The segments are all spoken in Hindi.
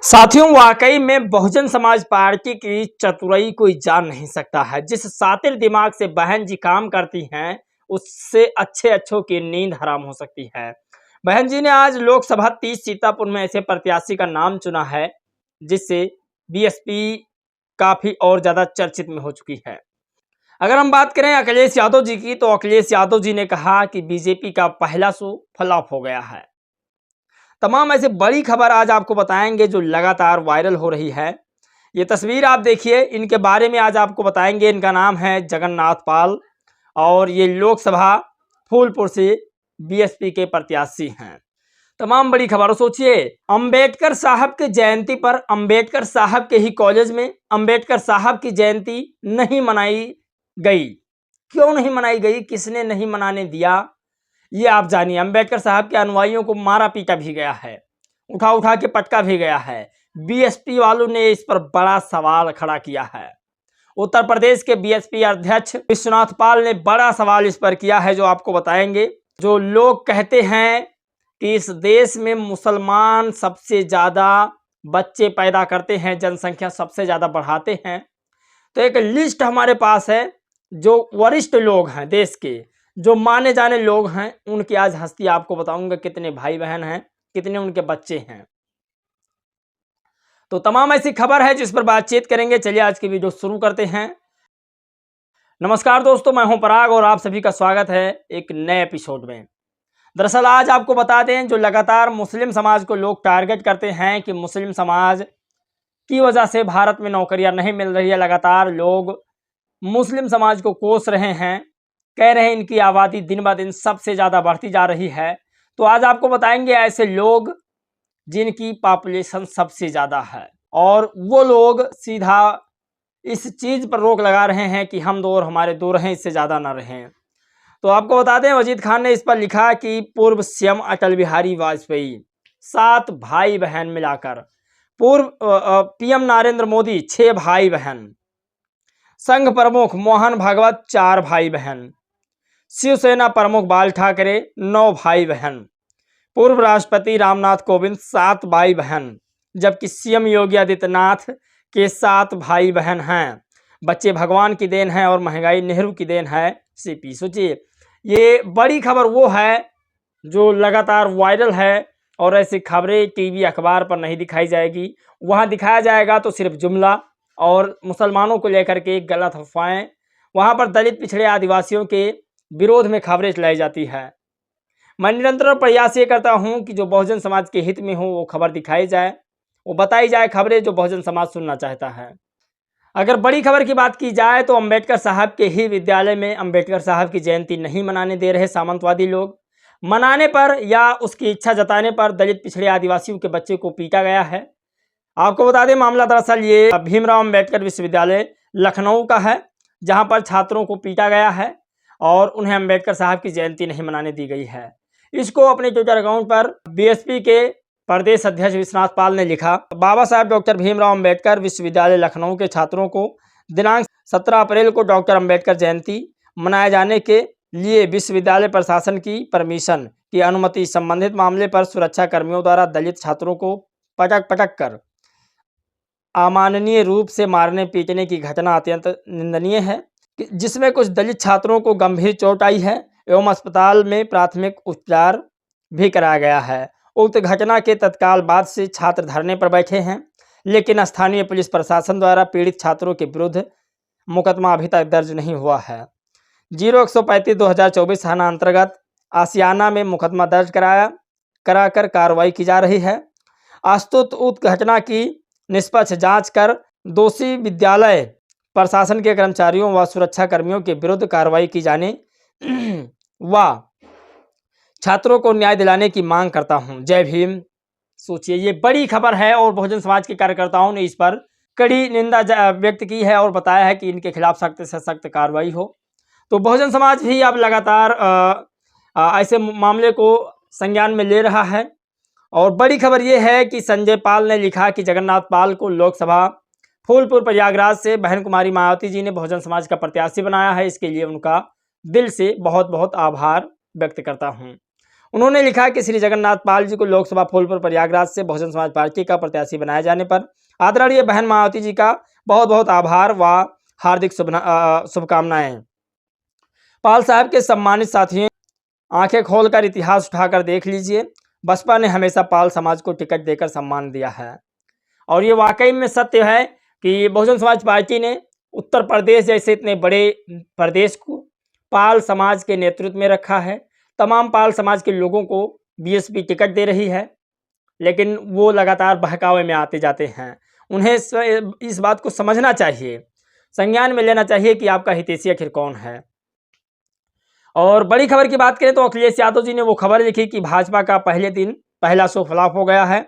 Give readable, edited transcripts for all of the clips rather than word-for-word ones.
साथियों, वाकई में बहुजन समाज पार्टी की चतुराई कोई जान नहीं सकता है। जिस सातिर दिमाग से बहन जी काम करती हैं, उससे अच्छे अच्छों की नींद हराम हो सकती है। बहन जी ने आज लोकसभा 30 सीतापुर में ऐसे प्रत्याशी का नाम चुना है जिससे बीएसपी काफी और ज्यादा चर्चित में हो चुकी है। अगर हम बात करें अखिलेश यादव जी की, तो अखिलेश यादव जी ने कहा कि बीजेपी का पहला शो फ्लॉप हो गया है। तमाम ऐसे बड़ी खबर आज आपको बताएंगे जो लगातार वायरल हो रही है। ये तस्वीर आप देखिए, इनके बारे में आज आपको बताएंगे। इनका नाम है जगन्नाथ पाल और ये लोकसभा फूलपुर से बीएसपी के प्रत्याशी हैं। तमाम बड़ी खबरों, सोचिए, अंबेडकर साहब की जयंती पर अंबेडकर साहब के ही कॉलेज में अंबेडकर साहब की जयंती नहीं मनाई गई। क्यों नहीं मनाई गई, किसने नहीं मनाने दिया, ये आप जानिए। अंबेडकर साहब के अनुयायियों को मारा पीटा भी गया है, उठा उठा के पटका भी गया है। बीएसपी वालों ने इस पर बड़ा सवाल खड़ा किया है। उत्तर प्रदेश के बीएसपी अध्यक्ष विश्वनाथ पाल ने बड़ा सवाल इस पर किया है, जो आपको बताएंगे। जो लोग कहते हैं कि इस देश में मुसलमान सबसे ज्यादा बच्चे पैदा करते हैं, जनसंख्या सबसे ज्यादा बढ़ाते हैं, तो एक लिस्ट हमारे पास है। जो वरिष्ठ लोग हैं देश के, जो माने जाने लोग हैं, उनकी आज हस्ती आपको बताऊंगा। कितने भाई बहन हैं, कितने उनके बच्चे हैं। तो तमाम ऐसी खबर है जिस पर बातचीत करेंगे। चलिए आज की वीडियो शुरू करते हैं। नमस्कार दोस्तों, मैं हूं पराग और आप सभी का स्वागत है एक नए एपिसोड में। दरअसल आज आपको बता दें, जो लगातार मुस्लिम समाज को लोग टारगेट करते हैं कि मुस्लिम समाज की वजह से भारत में नौकरियां नहीं मिल रही है। लगातार लोग मुस्लिम समाज को कोस रहे हैं, कह रहे हैं इनकी आबादी दिन ब दिन सबसे ज़्यादा बढ़ती जा रही है। तो आज आपको बताएंगे ऐसे लोग जिनकी पॉपुलेशन सबसे ज़्यादा है, और वो लोग सीधा इस चीज़ पर रोक लगा रहे हैं कि हम दो और हमारे दो रहें, इससे ज़्यादा ना रहें। तो आपको बता दें, वजीद खान ने इस पर लिखा कि पूर्व सीएम अटल बिहारी वाजपेयी 7 भाई बहन मिलाकर, पूर्व पीएम नरेंद्र मोदी 6 भाई बहन, संघ प्रमुख मोहन भागवत 4 भाई बहन, शिवसेना प्रमुख बाल ठाकरे 9 भाई बहन, पूर्व राष्ट्रपति रामनाथ कोविंद 7 भाई बहन, जबकि सीएम योगी आदित्यनाथ के 7 भाई बहन हैं। बच्चे भगवान की देन है और महंगाई नेहरू की देन है। सीपी, सोचिए, ये बड़ी खबर वो है जो लगातार वायरल है, और ऐसी खबरें टीवी अखबार पर नहीं दिखाई जाएगी। वहाँ दिखाया जाएगा तो सिर्फ जुमला और मुसलमानों को लेकर के गलत अफवाहें। वहाँ पर दलित, पिछड़े, आदिवासियों के विरोध में खबरें चलाई जाती है। मैं निरंतर प्रयास ये करता हूँ कि जो बहुजन समाज के हित में हो वो खबर दिखाई जाए, वो बताई जाए खबरें जो बहुजन समाज सुनना चाहता है। अगर बड़ी खबर की बात की जाए तो अंबेडकर साहब के ही विद्यालय में अंबेडकर साहब की जयंती नहीं मनाने दे रहे सामंतवादी लोग। मनाने पर या उसकी इच्छा जताने पर दलित, पिछड़े, आदिवासियों के बच्चे को पीटा गया है। आपको बता दें, मामला दरअसल ये भीमराव अंबेडकर विश्वविद्यालय लखनऊ का है, जहाँ पर छात्रों को पीटा गया है और उन्हें अंबेडकर साहब की जयंती नहीं मनाने दी गई है। इसको अपने ट्विटर अकाउंट पर बीएसपी के प्रदेश अध्यक्ष विश्वनाथ पाल ने लिखा, बाबा साहब डॉक्टर भीमराव अंबेडकर विश्वविद्यालय लखनऊ के छात्रों को दिनांक 17 अप्रैल को डॉक्टर अंबेडकर जयंती मनाए जाने के लिए विश्वविद्यालय प्रशासन की परमिशन की अनुमति संबंधित मामले पर सुरक्षा कर्मियों द्वारा दलित छात्रों को पटक पटक कर अमानवीय रूप से मारने पीटने की घटना अत्यंत निंदनीय है, जिसमें कुछ दलित छात्रों को गंभीर चोट आई है एवं अस्पताल में प्राथमिक उपचार भी कराया गया है। उक्त घटना के तत्काल बाद से छात्र धरने पर बैठे हैं, लेकिन स्थानीय पुलिस प्रशासन द्वारा पीड़ित छात्रों के विरुद्ध मुकदमा अभी तक दर्ज नहीं हुआ है। 0135/2024 थाना अंतर्गत आसियाना में मुकदमा दर्ज कराकर कार्रवाई की जा रही है। अस्तुत उक्त घटना की निष्पक्ष जांच कर दोषी विद्यालय प्रशासन के कर्मचारियों व सुरक्षा कर्मियों के विरुद्ध कार्रवाई की जाने व छात्रों को न्याय दिलाने की मांग करता हूं। जय भीम। सोचिए, ये बड़ी खबर है और बहुजन समाज के कार्यकर्ताओं ने इस पर कड़ी निंदा व्यक्त की है और बताया है कि इनके खिलाफ सख्त से सख्त कार्रवाई हो। तो बहुजन समाज भी अब लगातार ऐसे मामले को संज्ञान में ले रहा है। और बड़ी खबर यह है कि संजय पाल ने लिखा कि जगन्नाथ पाल को लोकसभा फूलपुर प्रयागराज से बहन कुमारी मायावती जी ने बहुजन समाज का प्रत्याशी बनाया है। इसके लिए उनका दिल से बहुत बहुत आभार व्यक्त करता हूं। उन्होंने लिखा कि श्री जगन्नाथ पाल जी को लोकसभा फूलपुर प्रयागराज से बहुजन समाज पार्टी का प्रत्याशी बनाए जाने पर आदरणीय बहन मायावती जी का बहुत बहुत आभार व हार्दिक शुभकामनाएं। पाल साहब के सम्मानित साथियों, आंखें खोलकर इतिहास उठाकर देख लीजिए, बसपा ने हमेशा पाल समाज को टिकट देकर सम्मान दिया है और ये वाकई में सत्य है कि बहुजन समाज पार्टी ने उत्तर प्रदेश जैसे इतने बड़े प्रदेश को पाल समाज के नेतृत्व में रखा है। तमाम पाल समाज के लोगों को बीएसपी टिकट दे रही है, लेकिन वो लगातार बहकावे में आते जाते हैं। उन्हें इस बात को समझना चाहिए, संज्ञान में लेना चाहिए कि आपका हितैषी आखिर कौन है। और बड़ी खबर की बात करें तो अखिलेश यादव जी ने वो खबर लिखी कि भाजपा का पहले दिन पहला शो फ्लॉप हो गया है।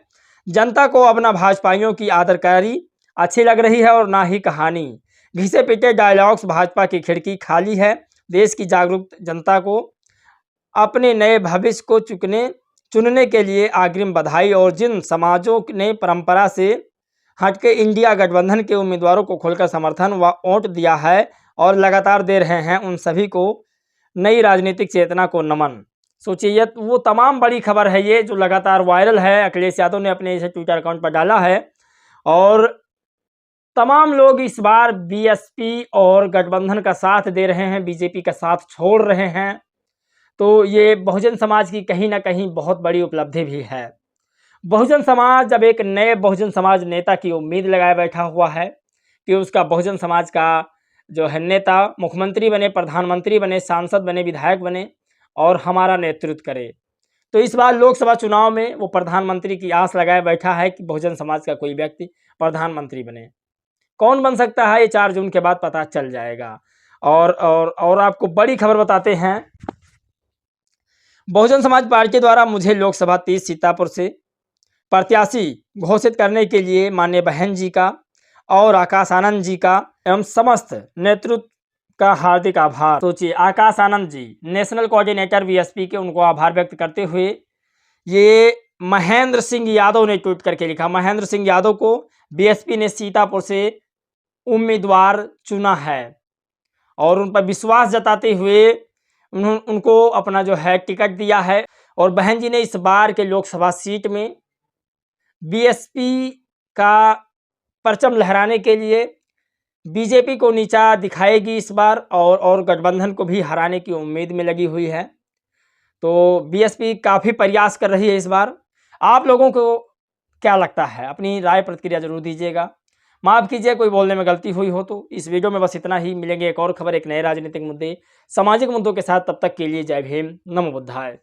जनता को अब ना भाजपाइयों की आदरकारी अच्छी लग रही है और ना ही कहानी। घिसे पिटे डायलॉग्स, भाजपा की खिड़की खाली है। देश की जागरूक जनता को अपने नए भविष्य को चुनने के लिए अग्रिम बधाई। और जिन समाजों ने परंपरा से हटके इंडिया गठबंधन के उम्मीदवारों को खोलकर समर्थन व वोट दिया है और लगातार दे रहे हैं, उन सभी को नई राजनीतिक चेतना को नमन। सोचिए, वो तमाम बड़ी खबर है ये जो लगातार वायरल है। अखिलेश यादव ने अपने इसे ट्विटर अकाउंट पर डाला है और तमाम लोग इस बार बीएसपी और गठबंधन का साथ दे रहे हैं, बीजेपी का साथ छोड़ रहे हैं। तो ये बहुजन समाज की कहीं ना कहीं बहुत बड़ी उपलब्धि भी है। बहुजन समाज जब एक नए बहुजन समाज नेता की उम्मीद लगाए बैठा हुआ है कि उसका बहुजन समाज का जो है नेता मुख्यमंत्री बने, प्रधानमंत्री बने, सांसद बने, विधायक बने और हमारा नेतृत्व करे, तो इस बार लोकसभा चुनाव में वो प्रधानमंत्री की आस लगाए बैठा है कि बहुजन समाज का कोई व्यक्ति प्रधानमंत्री बने। कौन बन सकता है ये 4 जून के बाद पता चल जाएगा। और आपको बड़ी खबर बताते हैं, बहुजन समाज पार्टी द्वारा मुझे लोकसभा 30 सीतापुर से प्रत्याशी घोषित करने के लिए माननीय बहन जी का और आकाश आनंद जी का एवं समस्त नेतृत्व का हार्दिक आभार। सोचिए, Akash Anand ji national coordinator BSP के, उनको आभार व्यक्त करते हुए ये महेंद्र सिंह यादव ने ट्वीट करके लिखा, महेंद्र सिंह यादव को बीएसपी ने सीतापुर से उम्मीदवार चुना है और उन पर विश्वास जताते हुए उनको अपना जो है टिकट दिया है। और बहन जी ने इस बार के लोकसभा सीट में बीएसपी का परचम लहराने के लिए बीजेपी को नीचा दिखाएगी इस बार और गठबंधन को भी हराने की उम्मीद में लगी हुई है। तो बीएसपी काफ़ी प्रयास कर रही है इस बार। आप लोगों को क्या लगता है? अपनी राय प्रतिक्रिया जरूर दीजिएगा। माफ़ कीजिए कोई बोलने में गलती हुई हो तो। इस वीडियो में बस इतना ही। मिलेंगे एक और खबर, एक नए राजनीतिक मुद्दे, सामाजिक मुद्दों के साथ। तब तक के लिए जय भीम, नमो बुद्धाय।